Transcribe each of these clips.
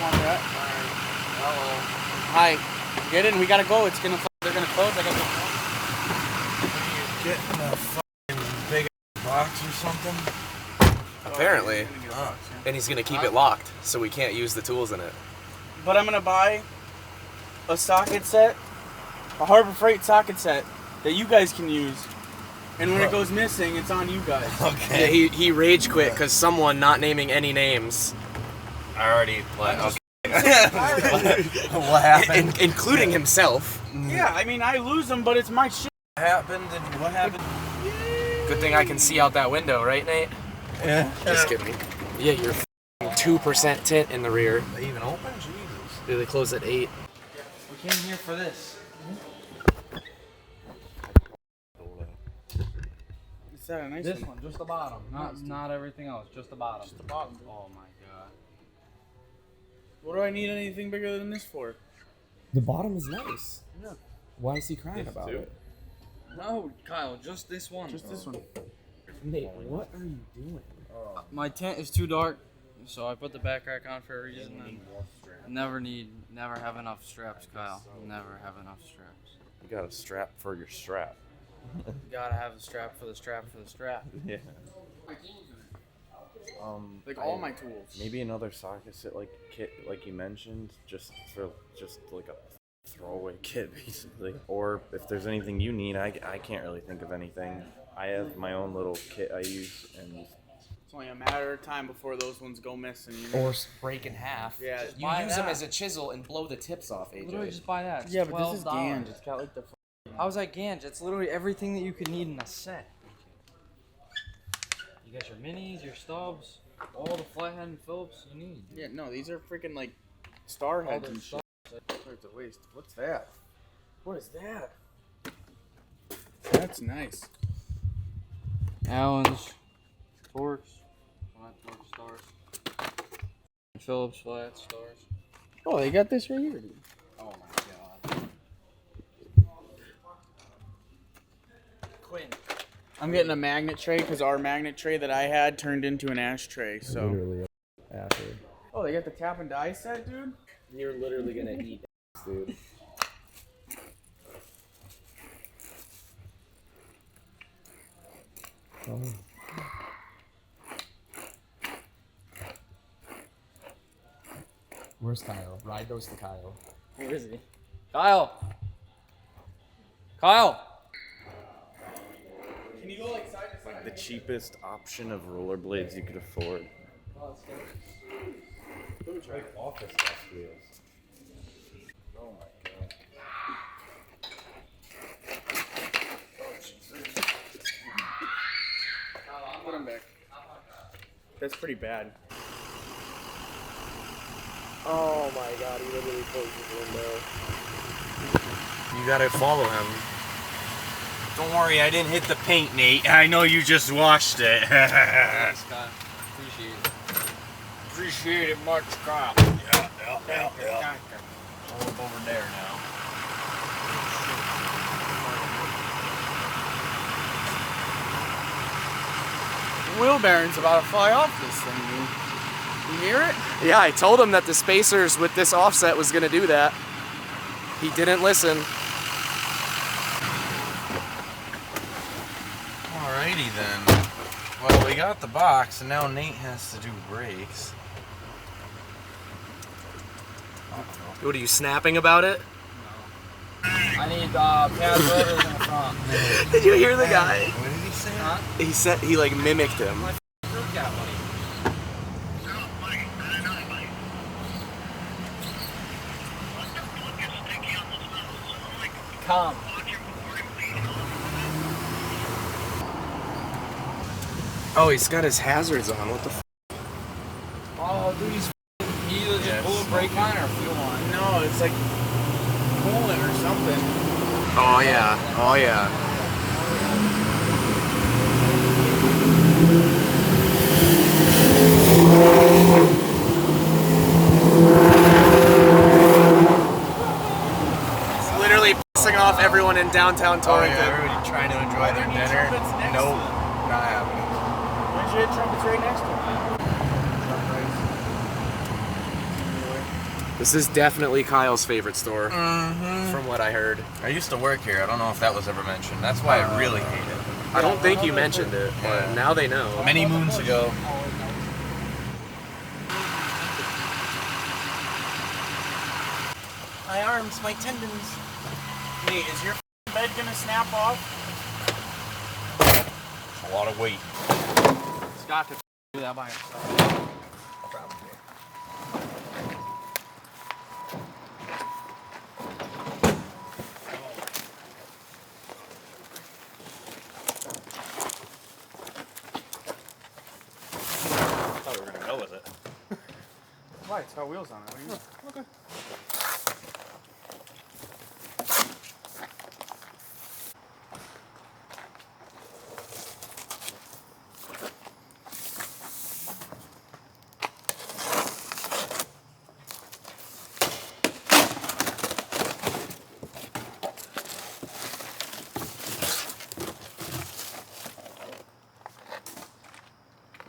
want that. Hi. Get in. We gotta go. They're gonna close. I gotta go. Getting a fucking big box or something? Apparently. And he's gonna keep it locked, so we can't use the tools in it. But I'm gonna buy a socket set, a Harbor Freight socket set that you guys can use. And when it goes missing, it's on you guys. Okay. Yeah, he rage quit because someone, not naming any names, I already played. What happened? including himself. Yeah, I mean, I lose them, but it's my shit. What happened? Good thing I can see out that window, right, Nate? Yeah. Just kidding. Yeah, you're 2% tint in the rear. They even open? Jesus. They close at 8. We came here for this. Is that a nice This one, just the bottom. Not everything else, just the bottom. Just the bottom. Oh my god. What do I need anything bigger than this for? The bottom is nice. Yeah. Why is he crying about it? No, Kyle, just this one. Just this one. Nate, what are you doing? My tent is too dark, so I put the back rack on for a reason. Never have enough straps, Kyle. Never have enough straps. You got a strap for your strap. You gotta have a strap for the strap for the strap. Yeah. Like all my tools. Maybe another socket set like kit, like you mentioned, just like a throwaway kit, basically. Or if there's anything you need, I can't really think of anything. I have my own little kit I use, and It's only a matter of time before those ones go missing. You know? Or break in half. Yeah. You use them as a chisel and blow the tips off, AJ. Literally just buy that. It's Yeah, but this is $12. Ganj. It's got like the. How's that Ganj? It's literally everything that you could need in a set. You got your minis, your stubs, all the flathead and Phillips you need. Yeah, no, these are freaking like star heads and shit. It's a waste. What's that? What is that? That's nice. Allen's, Torx, stars, Phillips flat stars. Oh, they got this right here, dude. Oh my god. Quinn. I'm getting a magnet tray because our magnet tray that I had turned into an ashtray. So. Literally after. Oh, they got the tap and die set, dude. You're literally gonna eat ass, dude. Oh. Where's Kyle? Ride those to Kyle. Where is he? Kyle! Kyle! Can you go like side to side? the cheapest option of rollerblades you could afford. Like office desk wheels. Oh my god. Put them back. That's pretty bad. Oh my god, he literally closed his window. You gotta follow him. Don't worry, I didn't hit the paint, Nate. I know you just washed it. Thanks, Kyle. Appreciate it. Appreciate it much, Kyle. Yeah. Hold up over there now. The wheel bearing's about to fly off this thing, dude. You hear it? Yeah, I told him that the spacers with this offset was gonna do that. He didn't listen. Alrighty then. Well, we got the box, and now Nate has to do brakes. What are you snapping about it? I need pad rotors in the front. Did you hear the guy? What did he say? Huh? He said he like mimicked him. Fruit cat money. Come. Oh, he's got his hazards on. What the f? Oh, dude, he either just pull a brake line or fuel line. No, it's like coolant or something. Oh yeah. Oh yeah. It's literally pissing off everyone in downtown Torrington. Oh, yeah, everybody trying to enjoy their dinner. Nope, not happening. Why don't you hit trumpets right next to him? This is definitely Kyle's favorite store, from what I heard. I used to work here. I don't know if that was ever mentioned. That's why I really hate it. I don't think you mentioned it, but now they know. Many moons ago. My arms, my tendons. Nate, is your bed gonna snap off? It's a lot of weight. Scott could do that by himself. I thought we were gonna go with it. Why? It's got wheels on it. What do you mean? Okay.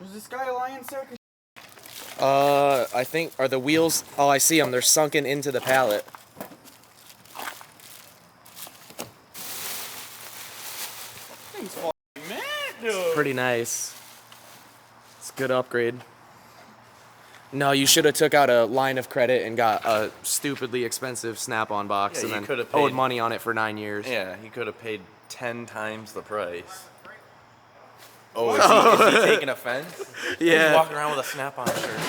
Was this guy a lion circus? I think, are the wheels, oh, I see them. They're sunken into the pallet. Thing's fucking mad, dude. Pretty nice. It's a good upgrade. No, you should have took out a line of credit and got a stupidly expensive Snap-on box Yeah, you and could then have owed paid- money on it for 9 years. Yeah, he could have paid 10 times the price. Oh, is he taking offense? He's Yeah. walking around with a Snap-on shirt.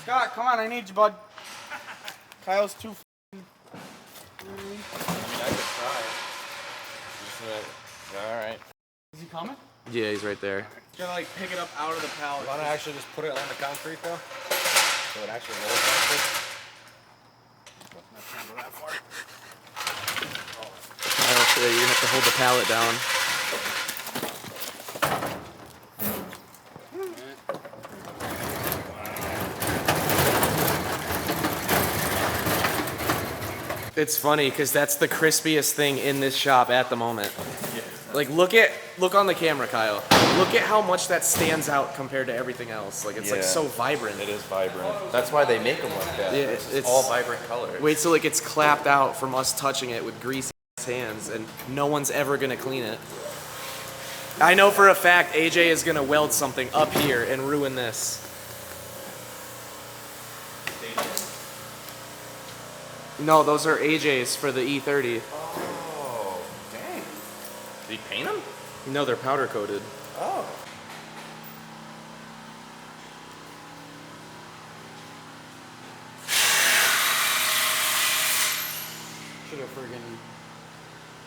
Scott, come on, I need you, bud. Kyle's too. I mean, I could try. Alright. Is he coming? Yeah, he's right there. You gotta like pick it up out of the pallet. Why don't I actually just put it on the concrete though? So it actually rolls concrete. You're gonna have to hold the pallet down. It's funny because that's the crispiest thing in this shop at the moment. Like look on the camera, Kyle. Look at how much that stands out compared to everything else. Like it's like Yeah. so vibrant. It is vibrant. That's why they make them like that. Yeah, It's all vibrant colors. Wait till it gets clapped out from us touching it with greasy hands, and no one's ever gonna clean it. I know for a fact AJ is gonna weld something up here and ruin this. No, those are AJ's for the E30. Oh, dang. Did he paint them? No, they're powder coated. Oh. Should have friggin'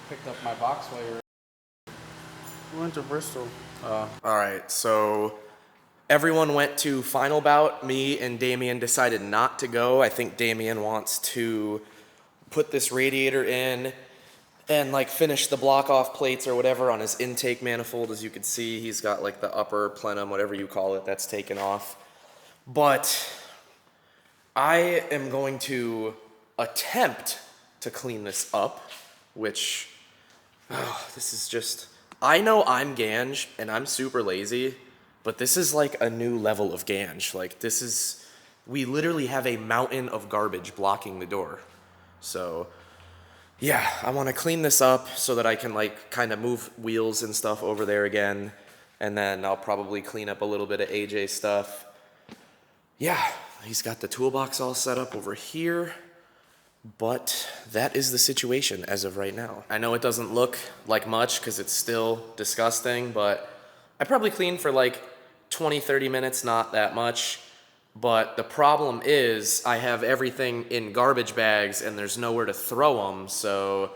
picked up my box while you were. We went to Bristol. All right, so everyone went to final bout. Me and Damien decided not to go. I think Damien wants to put this radiator in and like finish the block off plates or whatever on his intake manifold. As you can see, he's got like the upper plenum, whatever you call it, that's taken off. But I am going to attempt to clean this up, which, this is just, I know I'm Ganj and I'm super lazy, but this is like a new level of Ganj. Like this is, we literally have a mountain of garbage blocking the door. So yeah, I want to clean this up so that I can like kind of move wheels and stuff over there again. And then I'll probably clean up a little bit of AJ stuff. Yeah, he's got the toolbox all set up over here. But that is the situation as of right now. I know it doesn't look like much because it's still disgusting, but I probably cleaned for like 20, 30 minutes, not that much. But the problem is I have everything in garbage bags and there's nowhere to throw them. So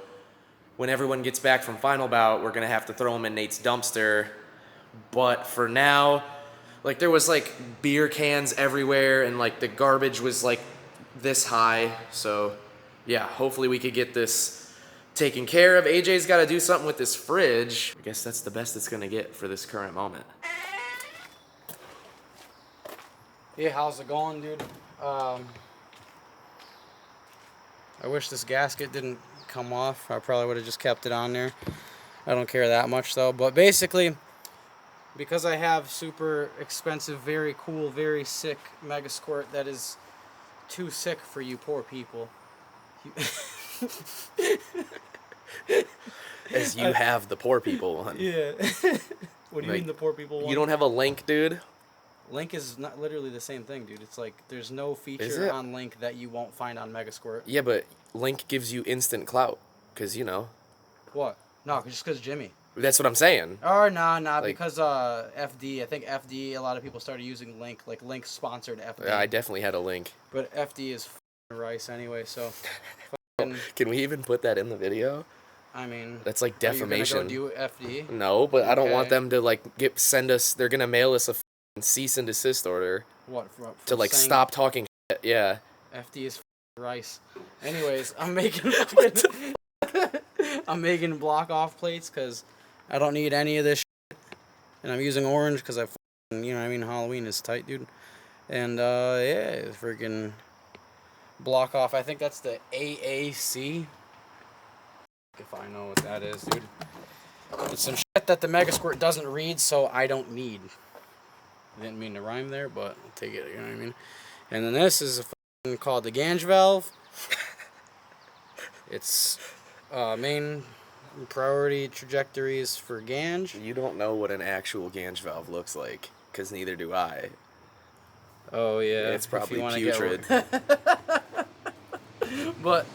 when everyone gets back from final bout, we're gonna have to throw them in Nate's dumpster. But for now, like there was like beer cans everywhere and like the garbage was like this high. So yeah, hopefully we could get this taken care of. AJ's got to do something with this fridge. I guess that's the best it's going to get for this current moment. Yeah, how's it going, dude? I wish this gasket didn't come off. I probably would have just kept it on there. I don't care that much though. But basically, because I have super expensive, very cool, very sick Mega Squirt that is too sick for you poor people. As you have the poor people one. Yeah. What do you Like, mean the poor people one? You don't have a Link, dude? Link is not literally the same thing, dude. It's like there's no Is feature it? on Link that you won't find on Mega Squirt. Yeah, but Link gives you instant clout. Because, you know. What? No, just because Jimmy. That's what I'm saying. Or nah, Like- because FD. I think FD. A lot of people started using Link. Like Link sponsored FD. Yeah, I definitely had a Link. But FD is rice anyway. So, fucking, Can we even put that in the video? I mean, That's like defamation. Are you gonna go do FD? No, but I don't want Okay. them to like send us. They're gonna mail us a cease and desist order What? to like saying stop talking shit. Yeah. FD is rice. Anyways, I'm making I'm making block off plates because I don't need any of this shit. And I'm using orange because you know what I mean, Halloween is tight, dude. And yeah, freaking block off. I think that's the AAC. If I know what that is, dude. It's some shit that the Mega Squirt doesn't read, so I don't need. I didn't mean to rhyme there, but I'll take it, you know what I mean? And then this is called the Ganj valve. It's main priority trajectories for Ganj. You don't know what an actual Ganj valve looks like, because neither do I. Oh yeah, It's probably if you wanna putrid. But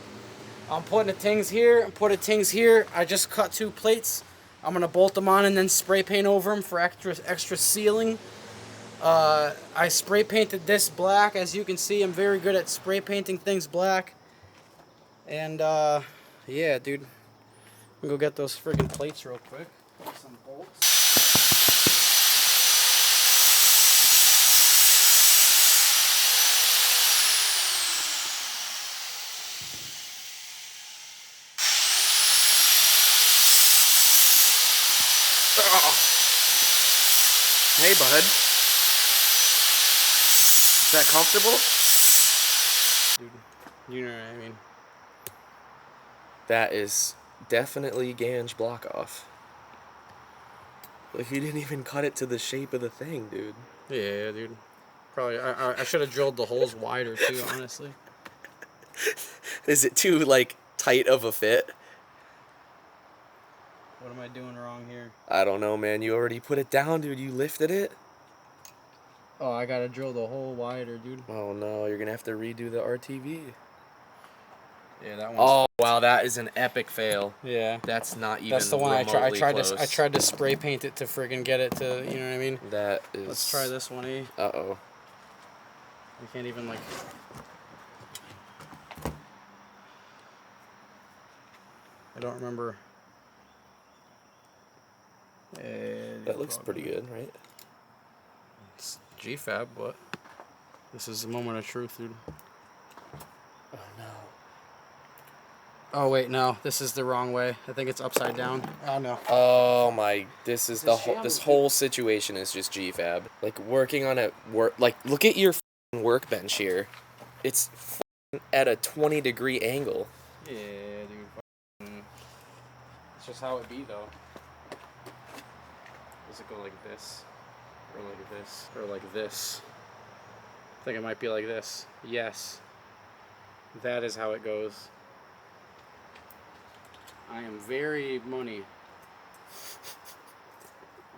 I'm putting the things here. I'm putting things here. I just cut 2 plates. I'm gonna bolt them on and then spray paint over them for extra sealing. I spray painted this black. As you can see, I'm very good at spray painting things black. And yeah, dude, I'm gonna go get those friggin' plates real quick. Some bolts. Hey, bud. Is that comfortable? Dude, you know what I mean. That is definitely Ganj block off. Like, you didn't even cut it to the shape of the thing, dude. Yeah, dude. Probably. I should have drilled the holes wider too, honestly. Is it too, like, tight of a fit? What am I doing wrong here? I don't know, man. You already put it down, dude. You lifted it? Oh, I gotta drill the hole wider, dude. Oh, no. You're gonna have to redo the RTV. Yeah, that one's. Oh, wow. That is an epic fail. Yeah. That's not even That's the one I remotely tried close. I tried to spray paint it to friggin' get it to, you know what I mean? That is... Let's try this one, eh? Uh-oh. I can't even, like... I don't remember. That looks pretty good, right? It's GFAB, but this is a moment of truth, dude. Oh, no. Oh, wait, no. This is the wrong way. I think it's upside down. Oh, no. Oh my! This is the whole. shambles, This dude. whole situation is just GFAB. Like working on a work. Like look at your f***ing workbench here. It's f***ing at a 20-degree angle. Yeah, dude. Fucking- It's just how it be, though. Does it go like this? Or like this? Or like this? I think it might be like this. Yes. That is how it goes. I am very money.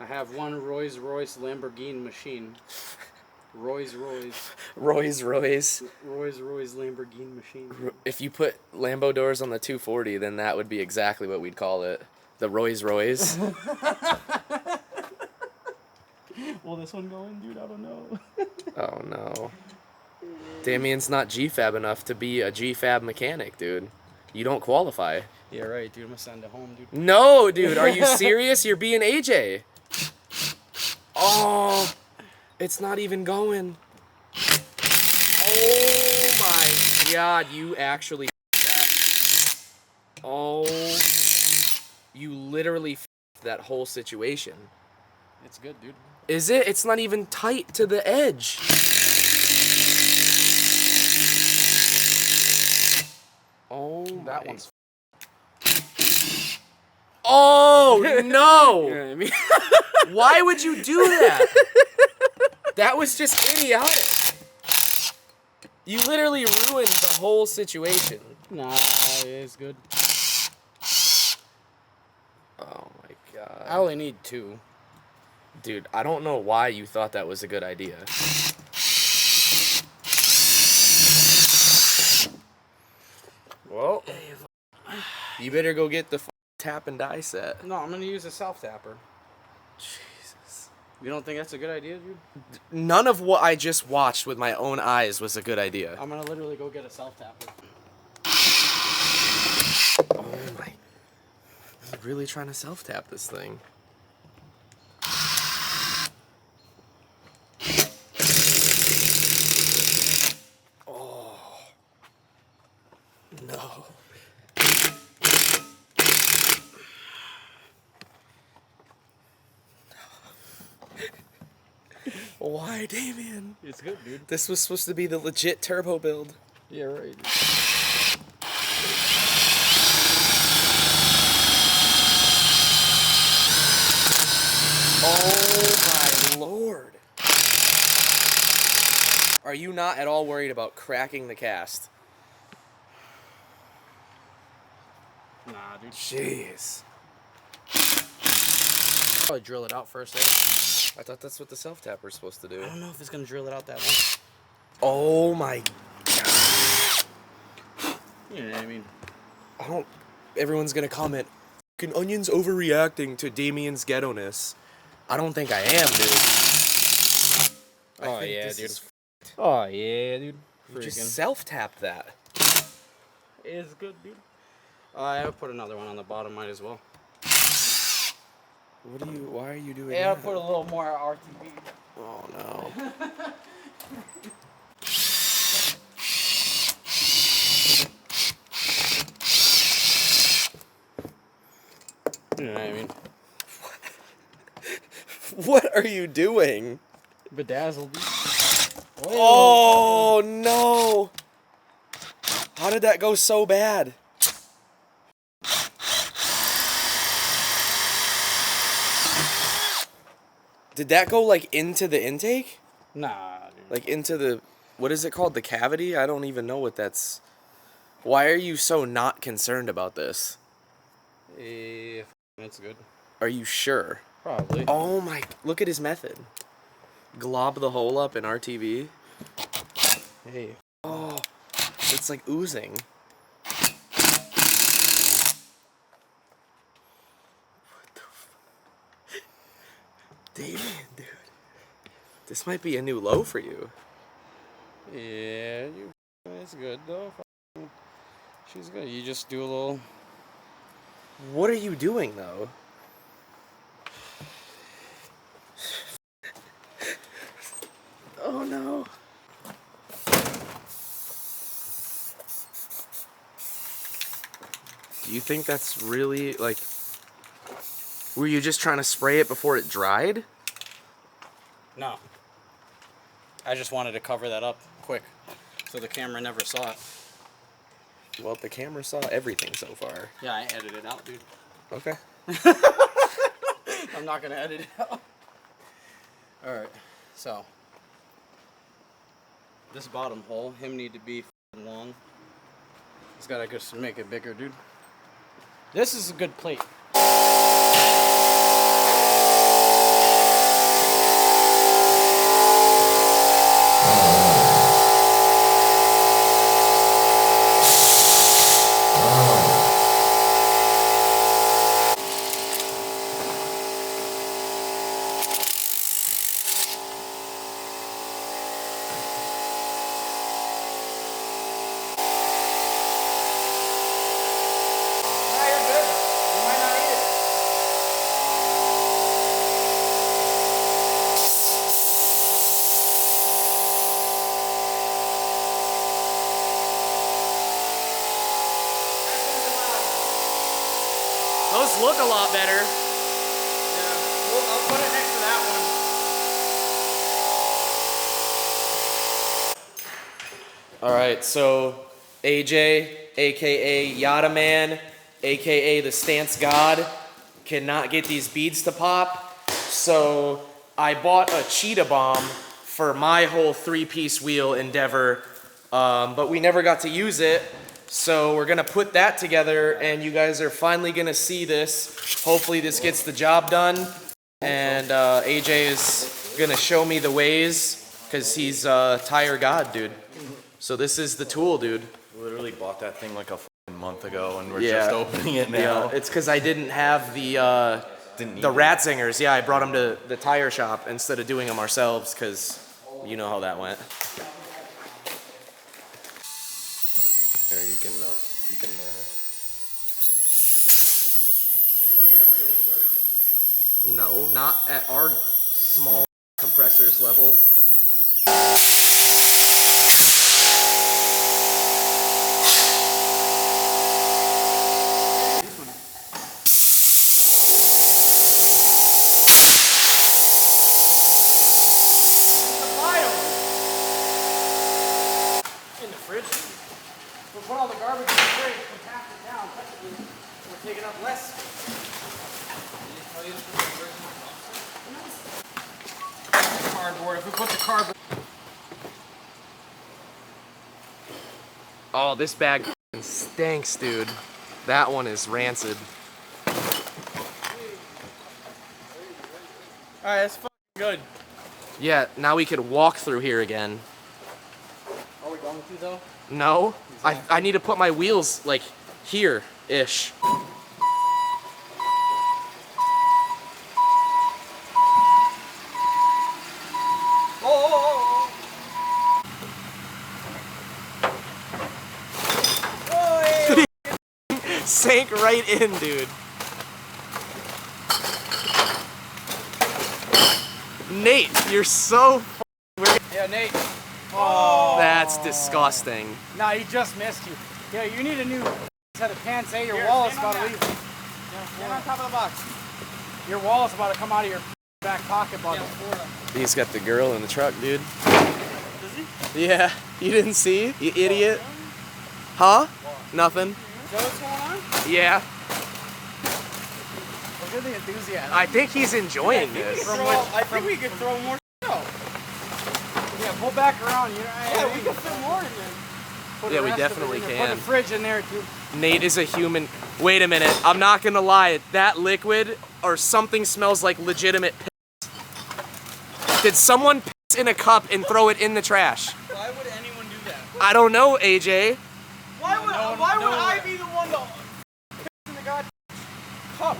I have one Rolls Royce Lamborghini machine. Rolls Royce. Roy's Royce. Rolls Royce Lamborghini machine. If you put Lambo doors on the 240, then that would be exactly what we'd call it. The Roy's Royce. Will this one go in, dude? I don't know. Oh no. Damien's not GFAB enough to be a GFAB mechanic, dude. You don't qualify. Yeah, right, dude. I'm gonna send it home, dude. No, dude. Are you serious? You're being AJ. Oh, it's not even going. Oh my God, you actually that. Oh, you literally that whole situation. It's good, dude. Is it? It's not even tight to the edge. Oh, That one's. Oh no! You know what I mean? Why would you do that? That was just idiotic. You literally ruined the whole situation. Nah, it's good. Oh my god. I only need 2. Dude, I don't know why you thought that was a good idea. Well, you better go get the tap and die set. No, I'm gonna use a self tapper. Jesus. You don't think that's a good idea, dude? None of what I just watched with my own eyes was a good idea. I'm gonna literally go get a self tapper. Oh my. I'm really trying to self tap this thing. Oh. No. Why, Damien? It's good, dude. This was supposed to be the legit turbo build. Yeah, right. Oh my lord. Are you not at all worried about cracking the cast? Nah, dude. Jeez. Probably drill it out first, eh? I thought that's what the self-tapper's supposed to do. I don't know if it's gonna drill it out that much. Oh my. You know what I mean? I don't. Everyone's gonna comment, "Fucking Onion's overreacting to Damien's ghetto-ness." I don't think I am, dude. Oh, I think yeah, this dude. is- Oh yeah, dude. You just self-tapped that. It's good, dude. I would put another one on the bottom, might as well. Why are you doing Yeah, I'll that? put a little more RTP. Oh no. You know what I mean? What are you doing? Bedazzled. Oh no! How did that go so bad? Did that go like into the intake? Nah, dude. Like into the, what is it called? The cavity? I don't even know what that's. Why are you so not concerned about this? That's good. Are you sure? Probably. Oh my, look at his method. Glob the hole up in RTV. Hey. Oh, it's like oozing. What the Damien, dude. This might be a new low for you. Yeah, it's good though. She's good. You just do a little. What are you doing though? Oh no. Do you think that's really like, were you just trying to spray it before it dried? No. I just wanted to cover that up quick, so the camera never saw it. Well, the camera saw everything so far. Yeah, I edited it out, dude. Okay. I'm not gonna edit it out. All right, so this bottom hole, him need to be f***ing long. He's gotta just make it bigger, dude. This is a good plate. Those look a lot better. Yeah, well, I'll put it next to that one. All right, so AJ, aka Yada Man, aka the Stance God, cannot get these beads to pop. So I bought a cheetah bomb for my whole 3-piece wheel endeavor, but we never got to use it. So we're gonna put that together, and you guys are finally gonna see this. Hopefully this gets the job done, and AJ is gonna show me the ways, because he's a tire god, dude. So this is the tool, dude. Literally bought that thing like a month ago, and we're just opening it now. Yeah, it's because I didn't have the Ratzingers. Yeah, I brought them to the tire shop instead of doing them ourselves, because you know how that went. There, you can man it. No, not at our small compressors level. In the fridge. We'll put all the garbage in the fridge, compact it down. Technically, we're taking up less. Cardboard. If we put the cardboard. Oh, this bag stinks, dude. That one is rancid. Alright, that's fucking good. Yeah, now we could walk through here again. Are we going to though? No, I need to put my wheels like here-ish. Sank right in, dude. Nate, you're so weird. Yeah, Nate. Oh, that's disgusting. Nah, he just missed you. Yeah, you need a new set of pants. Hey, your wallet's about to leave. Stand on top of the box. Your wallet's about to come out of your back pocket, bud. He's got the girl in the truck, dude. Does he? Yeah. You didn't see? You idiot. Huh? Nothing. Is that what's going on? Yeah. Look at the enthusiasm. I think he's enjoying this. I think we could throw more out. Yeah, pull back around. You know, Yeah, we can fit more in there. put Yeah, the we rest of it definitely in there. can. Put the fridge in there too. Nate is a human. Wait a minute. I'm not gonna lie. That liquid or something smells like legitimate piss. Did someone piss in a cup and throw it in the trash? Why would anyone do that? I don't know, AJ. Why would I be the one to piss in the goddamn cup?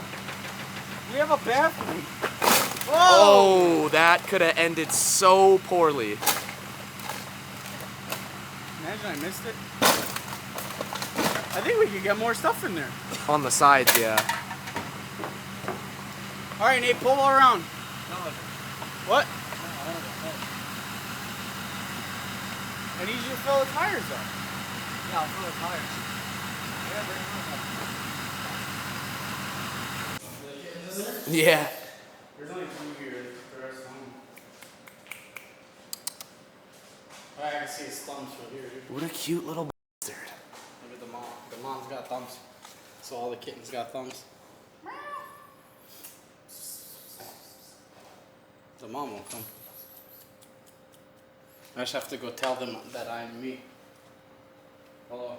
We have a bathroom. Oh, that could have ended so poorly. Imagine I missed it. I think we could get more stuff in there. On the sides, yeah. All right, Nate, pull around. What? I need you to fill the tires up. Yeah, I'll fill the tires. Yeah. There's only 2 here. The rest home. I can see his thumbs from here, dude. What a cute little bastard. Look at the mom. The mom's got thumbs. So all the kittens got thumbs. The mom won't come. I just have to go tell them that I'm me. Hello.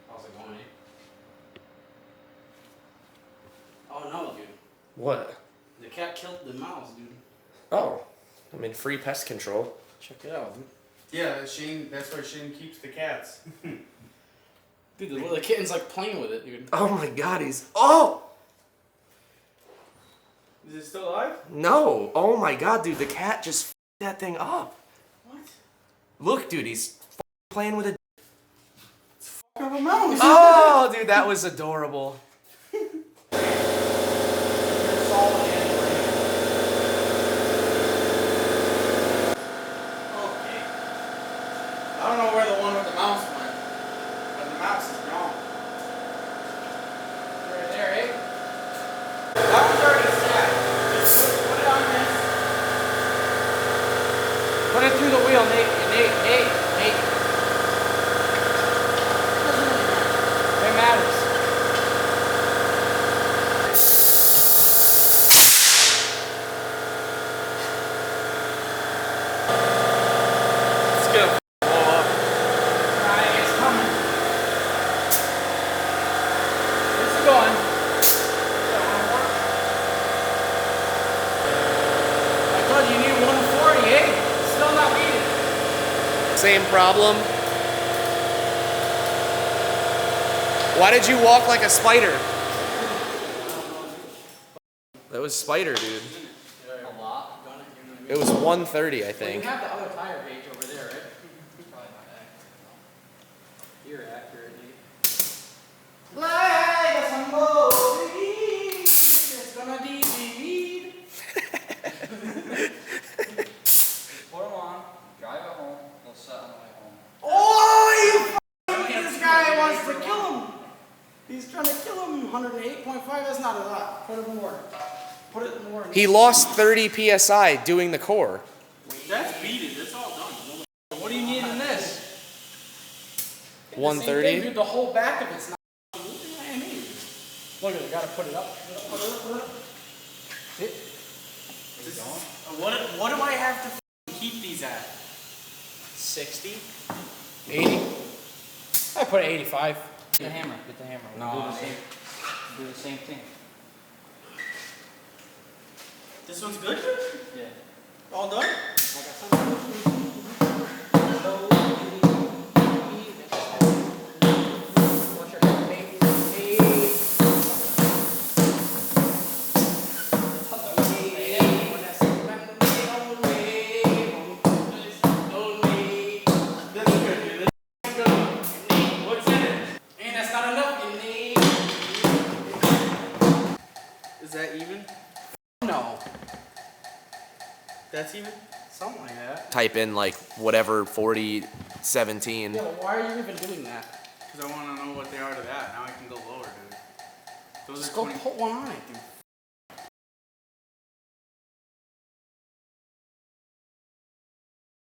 How's it going, Oh no, dude. What? The cat killed the mouse, dude. Oh. I'm in free pest control. Check it out, dude. Yeah, Shane. That's where Shane keeps the cats. Dude, the kitten's like playing with it, dude. Oh my god, he's. Oh! Is it still alive? No. Oh my god, dude, the cat just f***ed that thing up. What? Look, dude, he's playing with a. Fucking a mouse. Oh, dude, that was adorable. I don't know where the one with the mouse went, but the mouse is gone. Right there, eh? That one's already set. Just put it on this. Put it through the wheel, Nate. It matters. Same problem. Why did you walk like a spider? That was spider, dude. It was 130, I think. You have the other tire gauge over there, right? Probably not accurate. You're accurate, dude. Like some movie, it's gonna be. Put them on, drive it home, they'll set on the way home. Oh, this guy wants to kill him. He's trying to kill him. 108.5. That's not a lot. Put it more. Put it more. He lost 30 psi doing the core. That's beat it. That's all done. What do you need in this? 130. Dude, the whole back of it's not. Look at it. Gotta put it up. Put it up. What do I have to keep these at? 60. 80. I put it 85. Get the hammer. Get the hammer. We'll do the same thing. This one's good? Yeah. All done? Is that even? No. That's even? Something like that. Type in like whatever 40, 17. Yeah, but why are you even doing that? Because I want to know what they are to that. Now I can go lower, dude. Those Just are go 20. put one on it, dude.